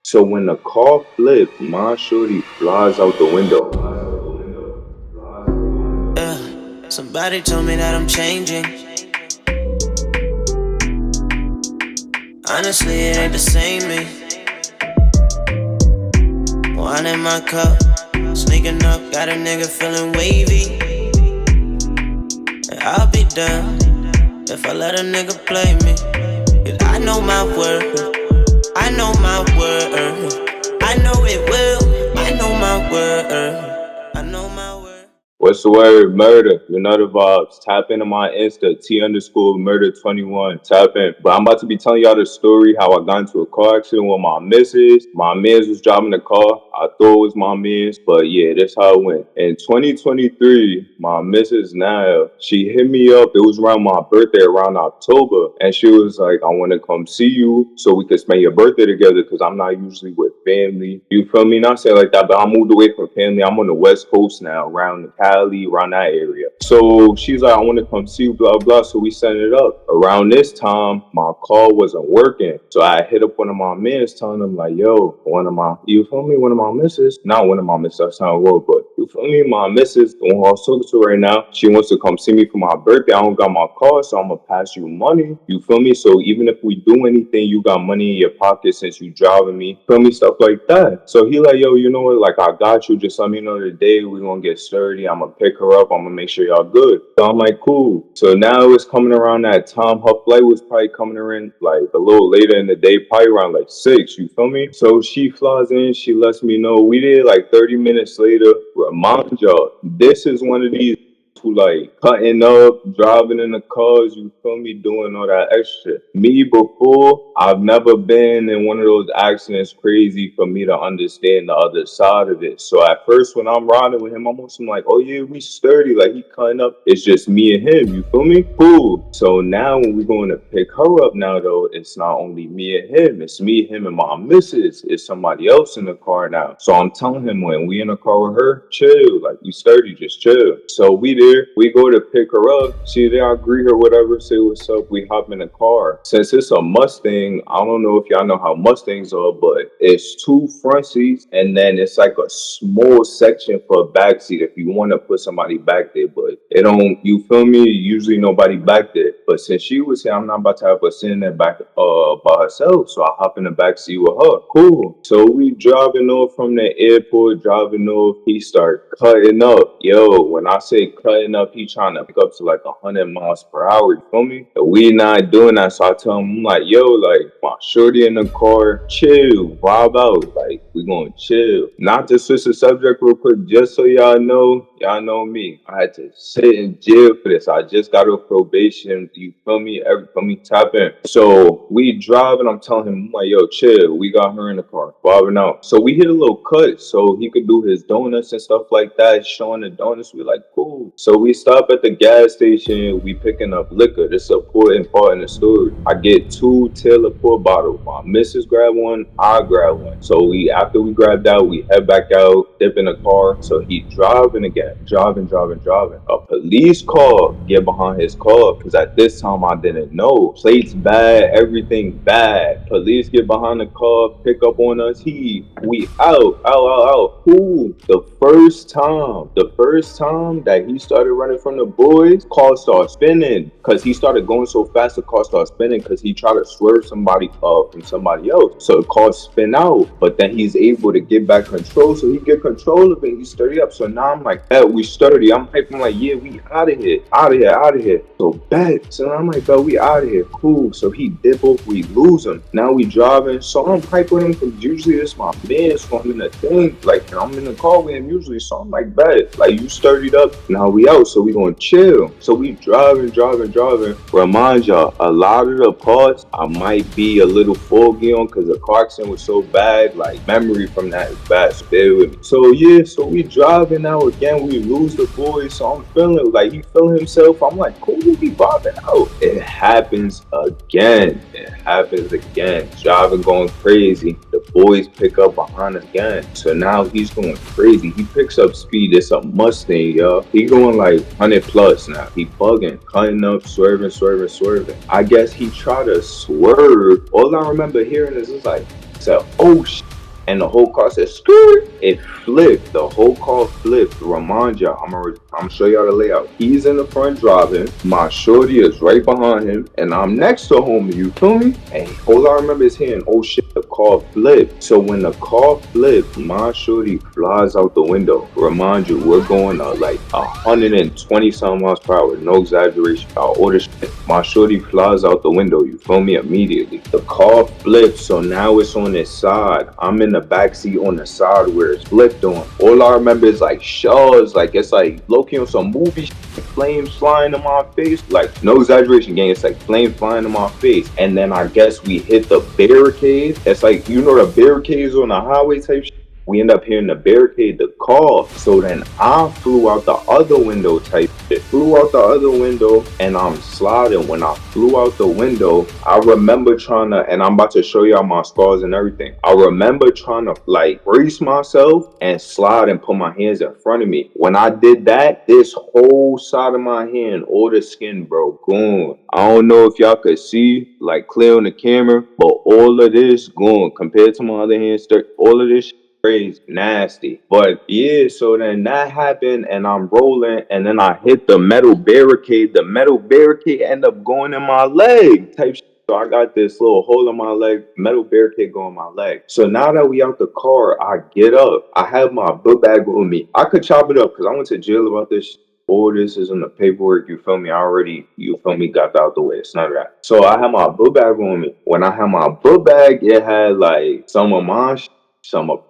So when the car flipped, my shorty flies out the window. Somebody told me that I'm changing. Honestly, it ain't the same me. Wine in my cup, sneaking up, got a nigga feeling wavy. And I'll be down if I let a nigga play me. 'Cause I know my worth, I know my worth. I know it will, I know my worth. I know my worth. What's the word? Murder. You know the vibes. Tap into my Insta, T_murder21. Tap in. But I'm about to be telling y'all the story how I got into a car accident with my missus. My mans was driving the car. I thought it was my mans, but yeah, that's how it went. In 2023, my missus now, she hit me up. It was around my birthday, around October. And she was like, I want to come see you so we could spend your birthday together because I'm not usually with family. You feel me? Not saying like that, but I moved away from family. I'm on the West Coast now, around the Cali, around that area. So she's like, I want to come see you, blah, blah. So we set it up. Around this time, my call wasn't working. So I hit up one of my mans telling them like, yo, you feel me? One of my missus, not one of my missus, that sound wrong, but you feel me? My missus, the one I was talking to right now, she wants to come see me for my birthday. I don't got my car, so I'm going to pass you money. You feel me? So even if we do anything, you got money in your pocket since you driving me. Feel me? Stuff like that. So he like, yo, you know what? Like, I got you. Just let me know the day we going to get sturdy. I'm going to pick her up. I'm going to make sure y'all good. So I'm like, cool. So now it's coming around that time. Her flight was probably coming in like a little later in the day, probably around like 6. You feel me? So she flies in. She lets me know. We did like 30 minutes later. Remind y'all, this is one of these who like cutting up, driving in the cars, you feel me, doing all that extra. Me before, I've never been in one of those accidents crazy for me to understand the other side of it. So at first when I'm riding with him, I'm also like, oh yeah, we sturdy, like he cutting up. It's just me and him, you feel me? Cool. So now when we going to pick her up now though, it's not only me and him, it's me, him, and my missus. It's somebody else in the car now. So I'm telling him when we in the car with her, chill, like you sturdy, just chill. So we there, we go to pick her up. She there, I greet her, whatever, say what's up. We hop in the car. Since it's a Mustang, I don't know if y'all know how Mustangs are, but it's 2 front seats and then it's like a small section for a back seat if you want to put somebody back there. But it don't, you feel me? Usually nobody back there. But since she was here, I'm not about to have her sitting there back by herself. So I hop in the back seat with her. Cool. So we driving off from the airport, driving off. He start cutting up. Yo, when I say cutting up, he trying to pick up to like 100 miles per hour. You feel me? And we not doing that. So I tell him, I'm like, yo, like my shorty in the car, chill, vibe out. Like we gonna chill. Not to switch the subject real quick, just so y'all know me. I had to sit in jail for this. I just got off probation. You feel me? Feel me? Tap in. So we drive and I'm telling him, I'm like, yo, chill. We got her in the car, vibing out. So we hit a little cut so he could do his donuts and stuff like that, showing the donuts. We like, cool. So we stop at the gas station. We picking up liquor. This is an important part in the story. I get 2 Taylor Port bottles. My missus grab one. I grab one. So after we grab that, we head back out, dip in the car. So he driving again, driving. A police car get behind his car because at this time I didn't know. Plates bad, everything bad. Police get behind the car, pick up on us. We out. Cool. The first time that he started running from the boys, car started spinning because he started going so fast. The car started spinning because he tried to swerve somebody from somebody else. So the car spin out, but then he's able to get back control. So he get control of it. He sturdy up. So now I'm like, hey, we sturdy. I'm hyping. I'm like, yeah, we out of here. So bet. So I'm like, bro, we out of here. Cool. So he dip off. We lose him. Now we driving. So I'm hyping him because usually it's my man. So I'm in the thing. Like I'm in the car with him usually. So I'm like, bet. Like you sturdied up. Now we out. So we gonna chill. So we driving. Remind y'all, a lot of the parts I might be a little foggy on because the car accident was so bad. Like memory from that is bad. So bear with me. So yeah. So we driving now again. We lose the boy. So I'm feeling like he feeling himself. I'm like, cool, we vibing out. It happens again. Driving going crazy. The boys pick up behind us again. So now he's going crazy. He picks up speed. It's a Mustang, y'all. He going like 100 plus now. He bugging, cutting up, swerving. I guess he tried to swerve. All I remember hearing is like, oh shit. and the whole car said skirt. It flipped. The whole car flipped. Remind y'all, I'm gonna show y'all the layout. He's in the front driving. My shorty is right behind him, and I'm next to homie. You feel me? And all I remember is hearing, "Oh shit, the car flipped." So when the car flipped, my shorty flies out the window. Remind you, we're going like 120 some miles per hour. No exaggeration. Our order shit. My shorty flies out the window. You feel me? Immediately. The car flips, so now it's on its side. I'm in the back seat on the side where it's flipped on. All I remember is like shells, like it's like Loki on some movie shit, flames flying in my face. Like no exaggeration, gang. It's like flames flying in my face. And then I guess we hit the barricade. It's like you know the barricades on the highway type shit. We end up hearing the barricade, the call. So then I flew out the other window type shit. Flew out the other window and I'm sliding. When I flew out the window, I remember trying to, and I'm about to show y'all my scars and everything. I remember trying to like brace myself and slide and put my hands in front of me. When I did that, this whole side of my hand, all the skin, bro, gone. I don't know if y'all could see like clear on the camera, but all of this gone compared to my other hand. All of this crazy, nasty. But yeah, so then that happened and I'm rolling and then I hit the metal barricade. The metal barricade end up going in my leg type shit. So I got this little hole in my leg, metal barricade going in my leg. So now that we out the car, I get up. I have my book bag with me. I could chop it up because I went to jail about this shit. All this is in the paperwork, you feel me? I already, you feel me, got that out the way. It's none of that. So I had my book bag on me. When I had my book bag, it had like some of my shit, some of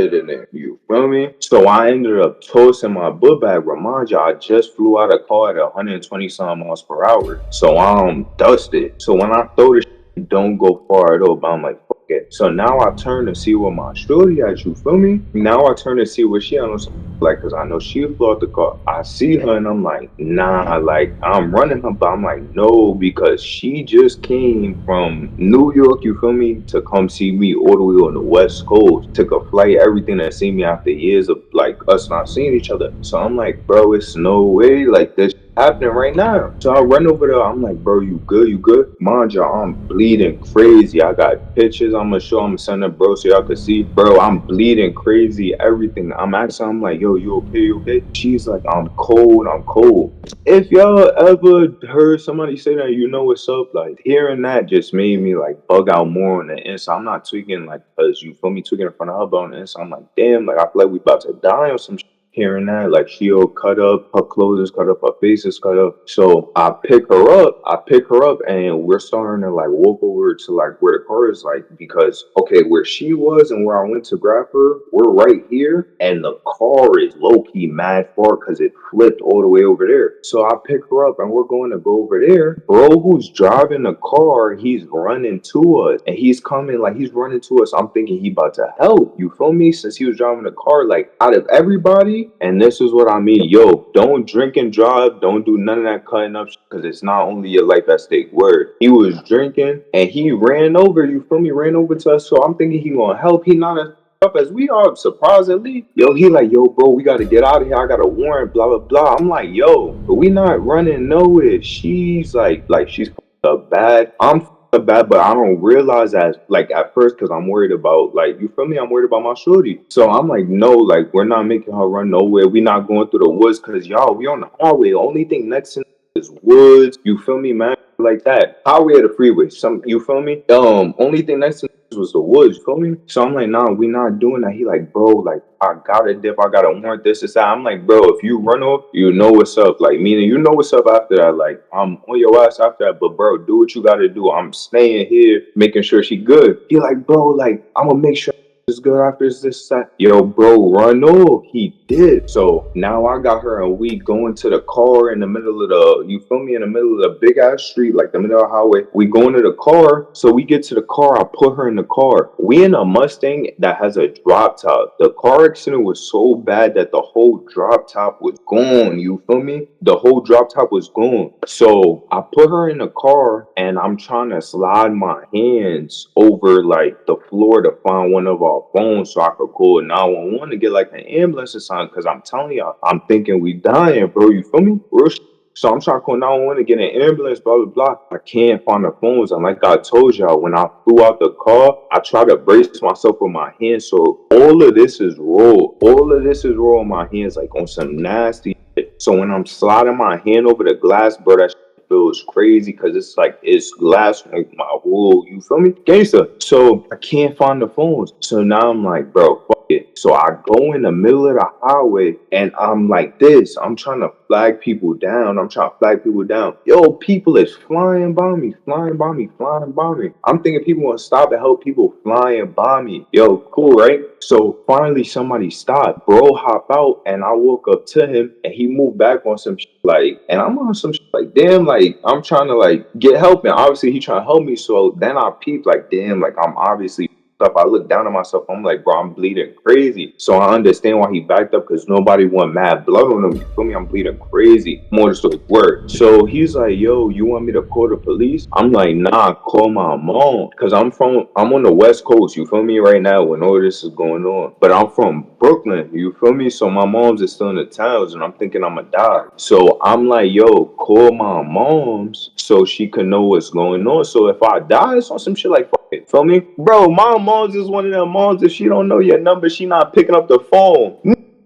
in there. You feel me? So I ended up tossing my book bag. Remind you, I just flew out of car at 120 some miles per hour. So I'm dusted. So when I throw the shit, don't go far at all. But I'm like, fuck it. So now I turn to see what my shorty at. You feel me? Now I turn to see what she on. Like, cause I know she flew out the car. I see her and I'm like, nah, like I'm running her, but I'm like, no, because she just came from New York, you feel me, to come see me all the way on the West Coast. Took a flight, everything to see me after years of like us not seeing each other. So I'm like, bro, it's no way like this happening right now. So I run over there. I'm like, bro, you good? You good? Mind you, I'm bleeding crazy. I got pictures. I'm gonna show. I'm gonna send them, bro, so y'all can see. Bro, I'm bleeding crazy. Everything. I'm asking. I'm like, yo, you okay? You okay? She's like, I'm cold. I'm cold. If y'all ever heard somebody say that, you know what's up. Like hearing that just made me like bug out more on the inside. I'm not tweaking like because you feel me tweaking in front of her, but on the inside, I'm like, damn. Like I feel like we about to die or some shit. Hearing that, like she all cut up, her clothes is cut up, her face is cut up. So I pick her up, and we're starting to like walk over to like where the car is, like because okay, where she was and where I went to grab her, we're right here, and the car is low key mad far because it flipped all the way over there. So I pick her up, and we're going to go over there. Bro, who's driving the car? He's running to us, and he's coming like he's running to us. I'm thinking he about to help. You feel me? Since he was driving the car, like out of everybody, and this is what I mean. Yo, don't drink and drive. Don't do none of that cutting up because it's not only your life at stake. Word. He was drinking and he ran over. You feel me? Ran over to us. So I'm thinking he gonna help. He not as up as we are, surprisingly. Yo, he like, yo, bro, we gotta get out of here. I got a warrant, blah blah blah. I'm like, yo, but we not running nowhere. She's like she's up bad. I'm up bad, but I don't realize that like at first because I'm worried about like you feel me. I'm worried about my shorty, so I'm like, no, like we're not making her run nowhere. We not going through the woods because y'all we on the highway. Only thing next to is woods. You feel me, man? Like that highway or the freeway. Some you feel me? Only thing next to was the woods. You feel me? So I'm like, nah, we not doing that. He like, bro, like I got a dip. I got to warrant this that. I'm like, bro, if you run off, you know what's up. Like, meaning you know what's up after that. Like, I'm on your ass after that. But, bro, do what you got to do. I'm staying here, making sure she good. He like, bro, like, I'm going to make sure is good after this that. Yo, bro, run off. He did. So now I got her and we going to the car in the middle of the, you feel me, in the middle of the big ass street, like the middle of the highway. We going to the car. So we get to the car. I put her in the car. We in a Mustang that has a drop top. The car accident was so bad that the whole drop top was gone. You feel me? The whole drop top was gone. So I put her in the car and I'm trying to slide my hands over like the floor to find one of our phones so I could call 911 to get like an ambulance or something. Cause I'm telling y'all, I'm thinking we dying, bro. You feel me? Real So I'm trying to call 911 to get an ambulance, blah, blah, blah. I can't find the phones. And like I told y'all, when I flew out the car, I try to brace myself with my hands. So all of this is raw. All of this is raw in my hands, like on some nasty shit. So when I'm sliding my hand over the glass, bro, that feels crazy because it's like it's glass like my whole, you feel me? Gangsta. So I can't find the phones. So now I'm like, bro, fuck it. So I go in the middle of the highway and I'm like this. I'm trying to flag people down. I'm trying to flag people down. Yo, people is flying by me, flying by me, flying by me. I'm thinking people want to stop and help people flying by me. Yo, cool, right? So finally somebody stopped. Bro hop out and I woke up to him and he moved back on some shit like, and I'm on some shit like, damn, like I'm trying to like get help and obviously he trying to help me. So then I peeped like, damn, like I'm obviously up. I look down at myself. I'm like, bro, I'm bleeding crazy. So I understand why he backed up because nobody want mad blood on him. You feel me? I'm bleeding crazy. More to the word. So he's like, yo, you want me to call the police? I'm like, nah, call my mom. Cause I'm on the West Coast. You feel me? Right now when all this is going on. But I'm from Brooklyn. You feel me? So my mom's is still in the towns and I'm thinking I'm gonna die. So I'm like, yo, call my mom's so she can know what's going on. So if I die, it's on some shit like fuck it. Feel me? Bro, my mom's is one of them moms. If she don't know your number, she not picking up the phone.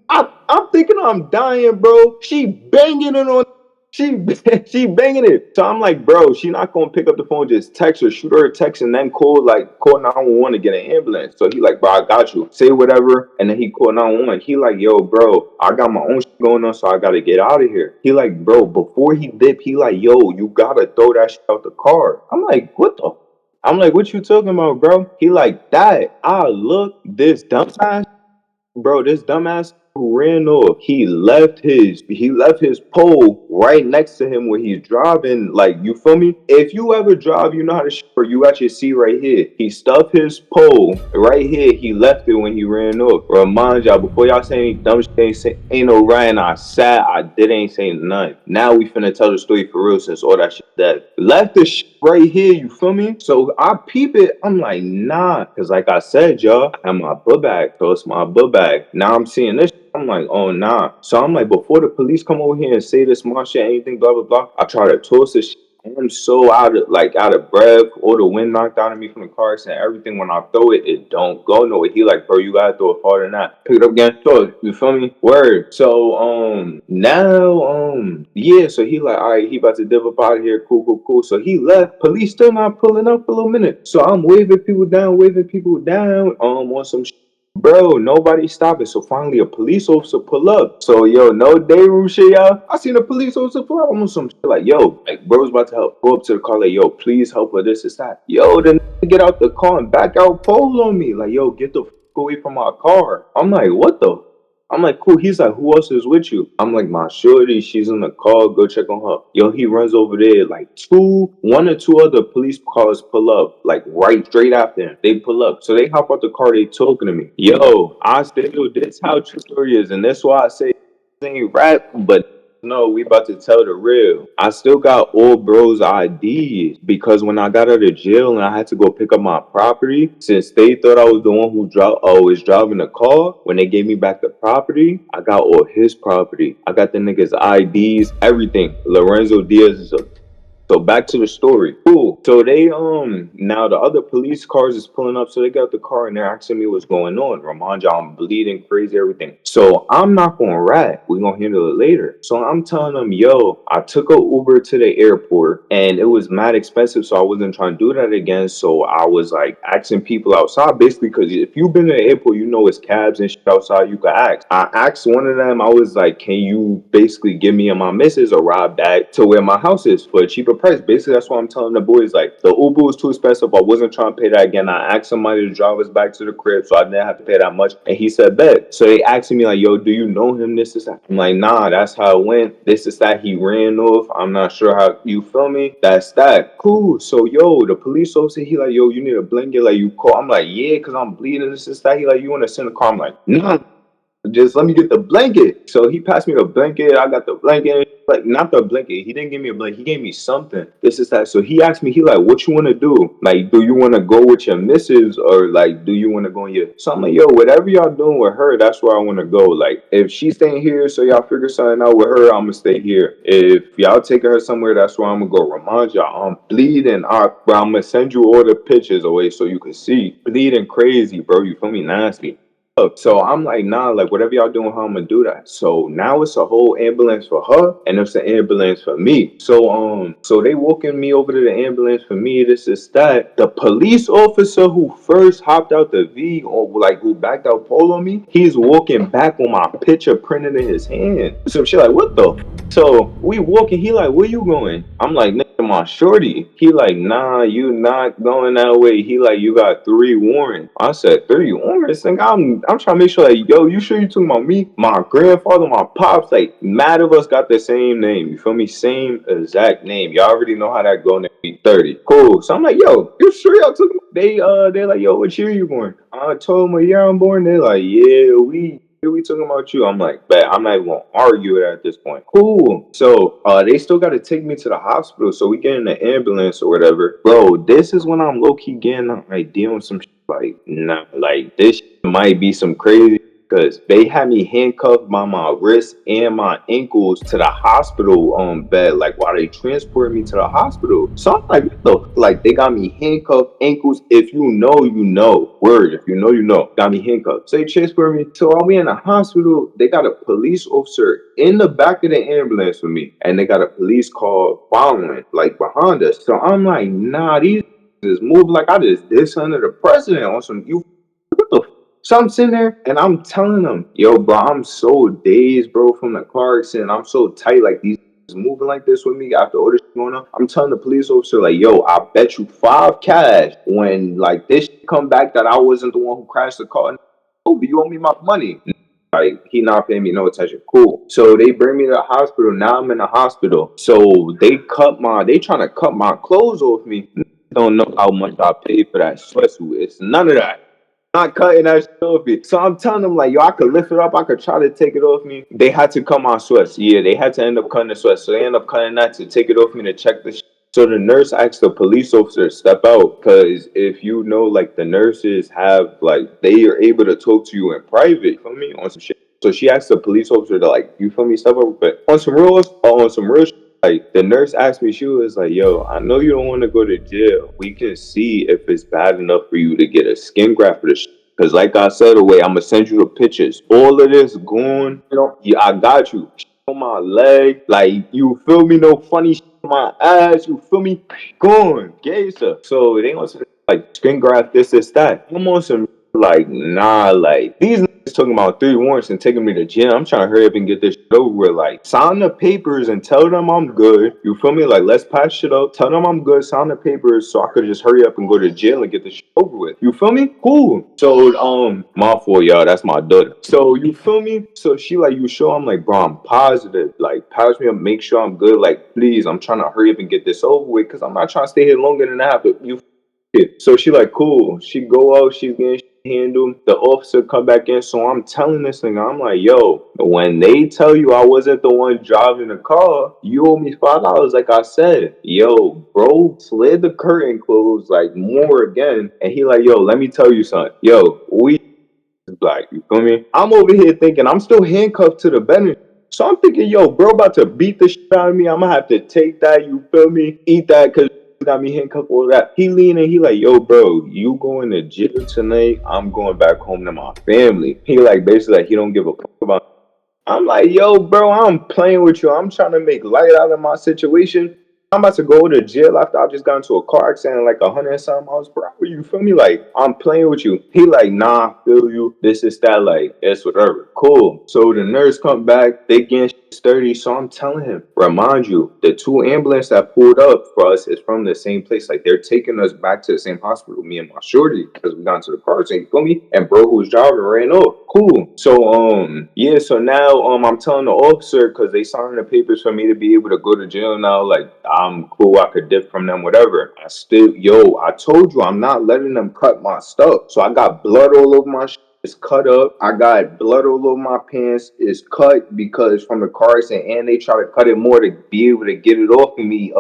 I'm thinking I'm dying, bro. She banging it on. She she banging it. So I'm like, bro, she not gonna pick up the phone. Just text her, shoot her a text, and then call 911 to get an ambulance. So he like, bro, I got you. Say whatever, and then he called 911. He like, yo, bro, I got my own shit going on, so I gotta get out of here. He like, bro, before he dip, he like, yo, you gotta throw that shit out the car. I'm like, what the? I'm like, what you talking about, bro? He like that. I look this dumbass. Bro, this dumbass who ran off, he left his pole right next to him where he's driving. Like, you feel me? If you ever drive, you know how to or you got your seat right here. He stuffed his pole right here. He left it when he ran off. Remind y'all, before y'all say any dumb shit, ain't no Ryan. I sat, I did ain't say nothing. Now we finna tell the story for real since all that shit dead. Left the shit right here, you feel me? So I peep it. I'm like, nah. Cause like I said, y'all, I have my book bag. So it's my book bag. Now I'm seeing this. I'm like, oh nah. So I'm like, before the police come over here and say this smart shit, anything, blah blah blah. I try to toss this shit. I'm so out of breath. All the wind knocked out of me from the car and everything. When I throw it, it don't go nowhere. He like, bro, you gotta throw it harder than that. Pick it up again. Throw it. You feel me? Word. So now yeah. So he like, all right, he about to dip up out of here. Cool, cool, cool. So he left. Police still not pulling up for a little minute. So I'm waving people down. On some. Bro, nobody stopping. So finally, a police officer pull up. So yo, no day room shit, y'all. I seen a police officer pull up. I'm on some shit like, yo, like bro's about to help. Go up to the car, like, yo, please help with this, that. Yo, then get out the car and back out pole on me. Like, yo, get the fuck away from my car. I'm like, what the? I'm like, cool. He's like, who else is with you? I'm like, my shorty, she's in the car. Go check on her. Yo, he runs over there. Like one or two other police cars pull up, like right straight after him. They pull up. So they hop out the car. They talking to me. Yo, I still, this how true story is. And that's why I say ain't rap, but no, we about to tell the real. I still got all bros IDs because when I got out of jail and I had to go pick up my property, since they thought I was the one who was driving the car, when they gave me back the property, I got all his property. I got the niggas IDs, everything. Lorenzo Diaz is a. So back to the story. Cool. So they now the other police cars is pulling up, so they got the car and they're asking me what's going on. Ramanja, I'm bleeding, crazy, everything. So I'm not gonna rat. We're gonna handle it later. So I'm telling them, yo, I took a Uber to the airport and it was mad expensive, so I wasn't trying to do that again. So I was like asking people outside, basically, because if you've been to the airport, you know it's cabs and shit outside you can ask. I asked one of them, I was like, can you basically give me and my missus a ride back to where my house is for a cheaper price? Basically, that's what I'm telling the boys. Like, the Uber was too expensive. I wasn't trying to pay that again. I asked somebody to drive us back to the crib so I didn't have to pay that much. And he said, bet. So they asked me, like, yo, do you know him? This is that. I'm like, nah, that's how it went. This is that. He ran off. I'm not sure how, you feel me? That's that. Cool. So, yo, the police officer, he like, yo, you need a blanket. Like, you call. I'm like, yeah, because I'm bleeding. This is that. He like, you want to send a car? I'm like, nah. just let me get the blanket. So he passed me the blanket. I got the blanket. Like, not the blanket. He didn't give me a blanket. He gave me something. This is that. So he asked me, he like, what you want to do? Like, do you want to go with your missus or like, do you want to go in your. So I'm like, yo, whatever y'all doing with her, that's where I want to go. Like, if she's staying here, so y'all figure something out with her, I'm going to stay here. If y'all taking her somewhere, that's where I'm going to go. Remind y'all, I'm bleeding. Bro, I'm going to send you all the pictures away so you can see. Bleeding crazy, bro. You feel me? Nasty. So I'm like, nah, like whatever y'all doing, how I'm gonna do that. So now it's a whole ambulance for her and it's an ambulance for me. So they walking me over to the ambulance for me. This is that. The police officer who first hopped out the V or like who backed out pole on me, he's walking back on my picture printed in his hand. So she like, what the? So we walking, he like, where you going? I'm like, nigga, my shorty. He like, nah, you not going that way. He like, you got 3 warrants. I said, 3 warrants? Think I'm trying to make sure like, yo, you sure you talking about me? My grandfather, my pops, like, mad of us got the same name. You feel me? Same exact name. Y'all already know how that go next week 30. Cool. So I'm like, yo, you sure y'all took me? They like, yo, what year you born? I told them a year I'm born. They like, yeah, we talking about you. I'm like, bet I'm not even gonna argue it at this point. Cool. So they still gotta take me to the hospital. So we get in the ambulance or whatever. Bro, this is when I'm low key getting like dealing with some shit. Like, nah, like this might be some crazy because they had me handcuffed by my wrists and my ankles to the hospital bed, like while they transported me to the hospital. So I'm like, what the like they got me handcuffed ankles. If you know, you know. Word, if you know, you know. Got me handcuffed. So they transported me. So while we in the hospital, they got a police officer in the back of the ambulance with me. And they got a police car following, like behind us. So I'm like, nah, these is moving like I just did something to the president on some you what the so I'm sitting there and I'm telling them, yo, bro, I'm so dazed, bro, from the car accident. I'm so tight, like these is moving like this with me after all this shit going on. I'm telling the police officer, like, yo, I bet you 5 cash when like this shit come back that I wasn't the one who crashed the car. Oh, you owe me my money. Like he not paying me no attention. Cool. So they bring me to the hospital. Now I'm in the hospital. So they trying to cut my clothes off me. Don't know how much I paid for that sweatsuit. It's none of that. Not cutting that shit off me. So I'm telling them like, yo, I could lift it up. I could try to take it off me. They had to cut my sweats. Yeah, they had to end up cutting the sweats. So they end up cutting that to take it off me to check the shit. So the nurse asked the police officer to step out because if you know, like the nurses have like they are able to talk to you in private. For me on some shit. So she asked the police officer to like, you feel me, step up, but on some real shit, like the nurse asked me, she was like, yo, I know you don't want to go to jail. We can see if it's bad enough for you to get a skin graft for the shit. Cause like I said, away, I'm gonna send you the pictures. All of this going, you know, yeah, I got you. On my leg, like you feel me? No funny shit on my ass. You feel me? Going, gay stuff. So they gonna say like skin graft, this, that. I'm on some like nah, like these niggas talking about 3 warrants and taking me to jail. I'm trying to hurry up and get this shit over with. Like sign the papers and tell them I'm good. You feel me? Like let's patch shit up. Tell them I'm good. Sign the papers so I could just hurry up and go to jail and get this shit over with. You feel me? Cool. So my fault, y'all. That's my daughter. So you feel me? So she like, you sure? I'm like, bro, I'm positive. Like patch me up, make sure I'm good. Like please, I'm trying to hurry up and get this over with because I'm not trying to stay here longer than I have to. You so she like, cool. She go out, she's getting handled. The officer come back in. So I'm telling this thing, I'm like, yo, when they tell you I wasn't the one driving the car, you owe me $5. Like I said, yo, bro, slid the curtain closed like more again. And he like, yo, let me tell you something. Yo, we black, you feel me? I'm over here thinking I'm still handcuffed to the bed. So I'm thinking, yo, bro, about to beat the shit out of me. I'm gonna have to take that, you feel me? Eat that because got me handcuffed, all that. He leaning, he like, yo, bro, you going to jail tonight? I'm going back home to my family. He like basically like he don't give a fuck about. I'm like, yo, bro, I'm playing with you. I'm trying to make light out of my situation. I'm about to go to jail after I just got into a car accident like 100 and something miles per hour. You feel me? Like, I'm playing with you. He like, nah, I feel you. This is that, like, it's whatever. Cool. So the nurse come back, they getting sturdy. So I'm telling him, remind you, the 2 ambulance that pulled up for us is from the same place. Like, they're taking us back to the same hospital, me and my shorty, because we got into the car accident. You feel me? And bro who was driving ran off. Cool. So yeah, so now I'm telling the officer because they signed the papers for me to be able to go to jail now. Like I'm cool, I could dip from them, whatever. I still, yo, I told you I'm not letting them cut my stuff. So I got blood all over my It's cut up. I got blood all over my pants. It's cut because from the car accident, and they try to cut it more to be able to get it off of me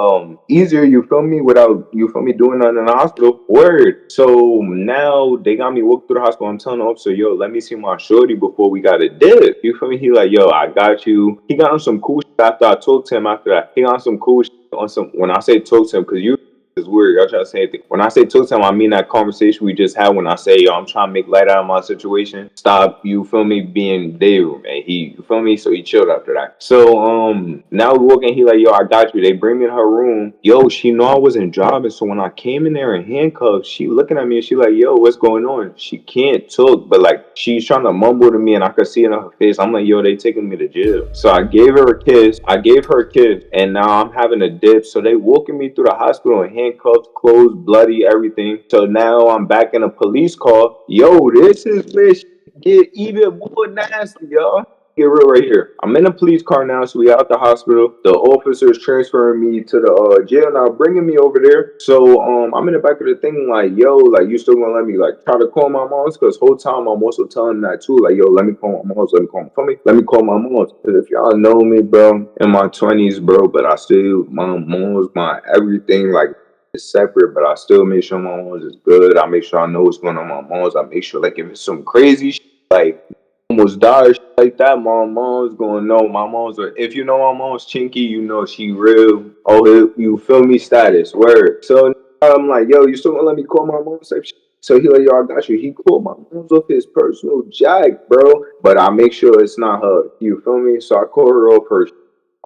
easier. You feel me? Without you feel me doing nothing in the hospital. Word. So now they got me walked through the hospital. I'm telling the officer, yo, let me see my shorty before we got a dip. You feel me? He like, yo, I got you. He got on some cool shit after I talked to him. After that, he got on some cool shit on some. When I say talk to him, because you is weird. Y'all try to say anything. When I say talk to him, I mean that conversation we just had when I say, yo, I'm trying to make light out of my situation. Stop, you feel me, being there, man. You feel me? So he chilled after that. So now we walking, he like, yo, I got you. They bring me in her room. Yo, she know I wasn't driving. So when I came in there in handcuffs, she looking at me and she like, yo, what's going on? She can't talk, but like she's trying to mumble to me and I could see it on her face. I'm like, yo, they taking me to jail. So I gave her a kiss. I gave her a kiss and now I'm having a dip. So they walking me through the hospital in handcuffs, clothes, bloody, everything. So now I'm back in a police car. Yo, this is where shit get even more nasty, y'all. Get real right here. I'm in a police car now, so we out the hospital. The officer's transferring me to the jail now, bringing me over there. So I'm in the back of the thing like, yo, like you still gonna let me like try to call my mom's? Cause whole time I'm also telling that too, like, yo, let me call my mom's, let me call my family, let me call my mom's. Cause if y'all know me, bro, in my 20s, bro, but I still my mom's my everything, like it's separate, but I still make sure my mom's is good. I make sure I know what's going on with my mom's. I make sure like if it's some crazy shit, like almost died like that, my mom's gonna know. My mom's if you know my mom's chinky, you know she real. Oh, you feel me? Status word. So I'm like, yo, you still gonna let me call my mom? Type shit. So he like, yo, I got you. He called my mom's off his personal jack, bro. But I make sure it's not her. You feel me? So I call her off her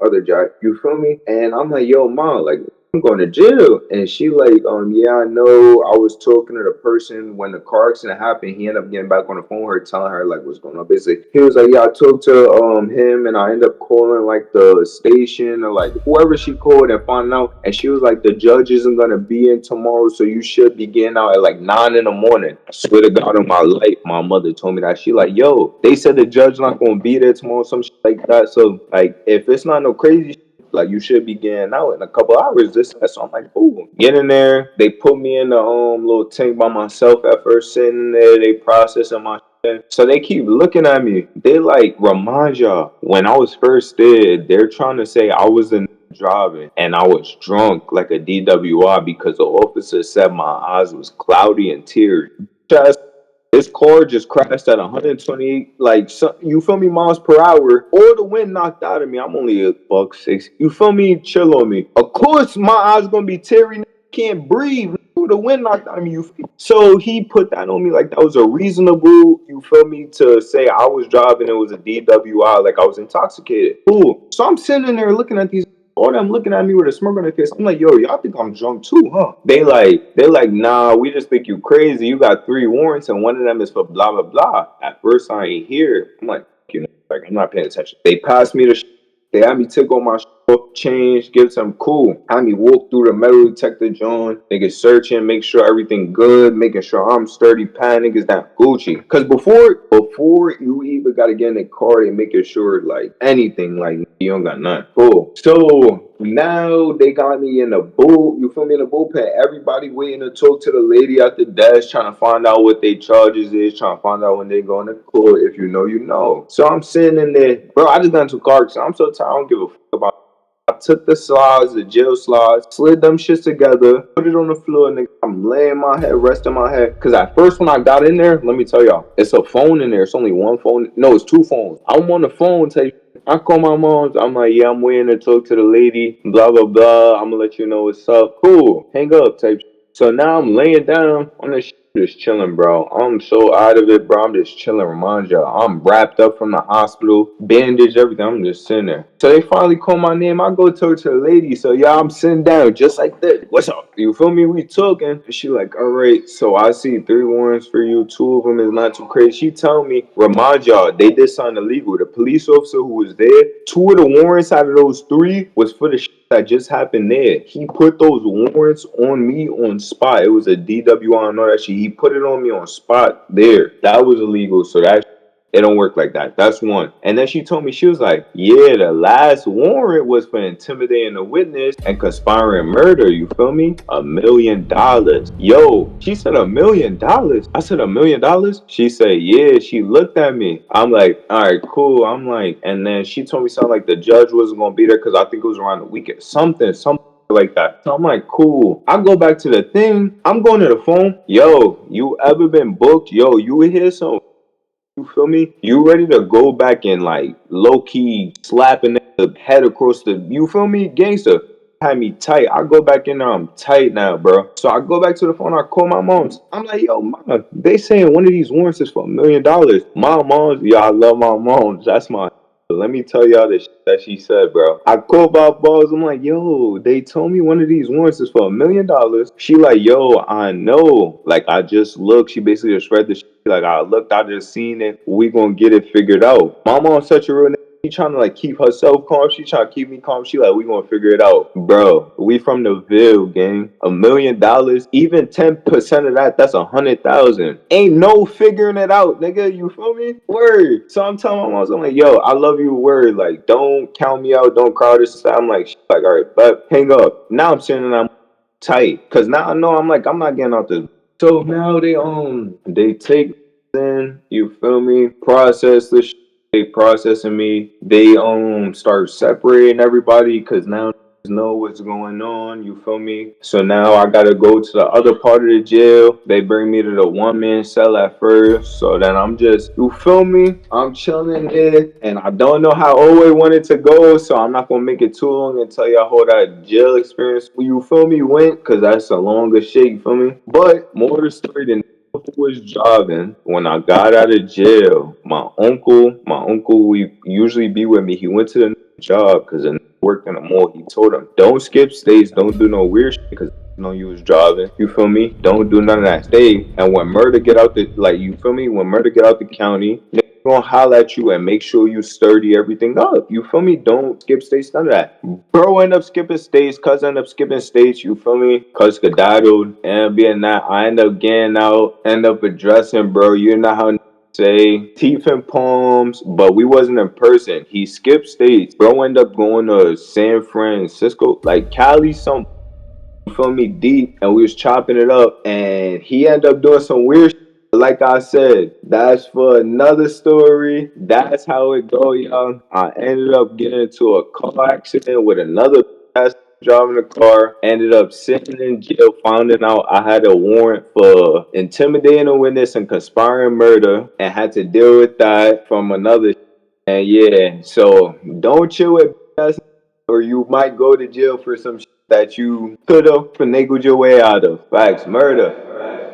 other jack. You feel me? And I'm like, yo, mom, like I'm going to jail. And she like, yeah, I know. I was talking to the person when the car accident happened. He ended up getting back on the phone with her, telling her like what's going on. Basically, he was like, yeah, I talked to him and I ended up calling like the station or like whoever she called and finding out. And she was like, the judge isn't gonna be in tomorrow, so you should be getting out at like 9 in the morning. I swear to God on my life, my mother told me that. She like, yo, they said the judge not gonna be there tomorrow, some shit like that. So like, if it's not no crazy shit, like you should be getting out in a couple hours. This that. So I'm like, boom, get in there. They put me in the little tank by myself at first, sitting there. They processing my shit. So they keep looking at me. They like remind y'all when I was first there. They're trying to say I was in driving and I was drunk like a DWI because the officer said my eyes was cloudy and teary. This car just crashed at 128, like you feel me, miles per hour. Or the wind knocked out of me. I'm only a buck six. You feel me? Chill on me. Of course, my eyes gonna be teary. Can't breathe. The wind knocked out of me. You feel me? So he put that on me like that was a reasonable. You feel me? To say I was driving, it was a DWI, like I was intoxicated. Cool. So I'm sitting there looking at these all them looking at me with a smirk on their face. I'm like, yo, y'all think I'm drunk too, huh? They're like, nah, we just think you crazy. You got 3 warrants and one of them is for blah blah blah. At first I ain't hear. I'm like, you know, like I'm not paying attention. They passed me the they had me take on my change, give some cool. Had me walk through the metal detector joint, niggas searching, make sure everything good, making sure I'm sturdy, pan niggas that Gucci. Cause before you even gotta get in the car, they making sure like anything, like you don't got nothing. Cool. So now they got me in the bull, you feel me, in the bullpen. Everybody waiting to talk to the lady at the desk, trying to find out what they charges is, trying to find out when they going to court. If you know, you know. So I'm sitting in there, bro. I just got into a car accident. I'm so tired. I don't give a fuck about. I took the slides, the jail slides, slid them shits together, put it on the floor, and I'm laying my head, resting my head. Cause at first when I got in there, let me tell y'all, it's a phone in there. It's only one phone. No, it's two phones. I'm on the phone. I call my mom's. I'm like, yeah, I'm waiting to talk to the lady. Blah blah blah. I'm gonna let you know what's up. Cool. Hang up. Type. So now I'm laying down on the just chilling, bro. I'm so out of it, bro. I'm just chilling. Remind y'all, I'm wrapped up from the hospital, bandaged, everything. I'm just sitting there. So they finally call my name. I go talk to the lady. So yeah, I'm sitting down just like this. What's up? You feel me? We talking. And she like, all right. So I see 3 warrants for you. 2 of them is not too crazy. She tell me, remind y'all, they did something illegal. The police officer who was there, 2 of the warrants out of those 3 was for the that just happened there. He put those warrants on me on spot. It was a DWI and all that shit. He put it on me on spot there. That was illegal. So that It don't work like that. That's one. And then she told me, she was like, yeah, the last warrant was for intimidating a witness and conspiring murder. You feel me? $1 million. Yo, she said $1 million. I said $1 million. She said, yeah. She looked at me. I'm like, all right, cool. I'm like, and then she told me something like the judge wasn't gonna be there because I think it was around the weekend. Something like that. So I'm like, cool. I go back to the thing. I'm going to the phone. Yo, you ever been booked? Yo, you hear some, you feel me? You ready to go back and like low key slapping the head across the, you feel me? Gangster had me tight. I go back in there, I'm tight now, bro. So I go back to the phone, I call my mom's. I'm like, yo, mama, they saying one of these warrants is for $1 million. My mom's, yeah, I love my mom's. That's my, let me tell y'all this shit that she said, bro. I called Bob Balls. I'm like, yo, they told me one of these warrants is for $1 million. She like, yo, I know. Like, I just looked. She basically just read the shit. Like, I looked, I just seen it. We gonna get it figured out. My mom's such a real nigga. She trying to like keep herself calm. She trying to keep me calm. She like, we gonna figure it out, bro. We from the Ville, gang. $1 million, even 10% of that, that's 100,000. Ain't no figuring it out, nigga. You feel me? Word. So I'm telling my mom, I'm like, yo, I love you. Word. Like, don't count me out. Don't cry this. I'm like, all right, but hang up. Now I'm sitting and I'm tight, cause now I know I'm not getting out this. So now they take in, you feel me, process this shit, they processing me, they start separating everybody because now know what's going on, you feel me? So now I gotta go to the other part of the jail. They bring me to the 1 man cell at first. So then I'm just, you feel me? I'm chilling there and I don't know how Owe wanted to go, so I'm not gonna make it too long and tell y'all how that jail experience, you feel me, went, cause that's a longer shit, you feel me? But more to the story than was jogging when I got out of jail. My uncle who usually be with me, he went to the job because I worked in the mall. He told him, don't skip stays, don't do no weird shit because you know you was driving. You feel me? Don't do none of that. Stay. And when murder get out the, like, you feel me? When murder get out the county, they gonna holler at you and make sure you sturdy everything up. You feel me? Don't skip states, none of that. Bro end up skipping states, cuz end up skipping states, you feel me? Cuz skedaddled and being that I end up getting out, end up addressing, bro. You know how say teeth and palms, but we wasn't in person. He skipped states. Bro ended up going to San Francisco, like Cali, some, you feel me, deep, and we was chopping it up, and he ended up doing some weird shit. Like I said, that's for another story. That's how it go, y'all. I ended up getting into a car accident with another ass driving the car. Ended up sitting in jail, finding out I had a warrant for intimidating a witness and conspiring murder, and had to deal with that from another. And yeah, so don't chill with us, or you might go to jail for some shit that you could have finagled your way out of. Facts, murder.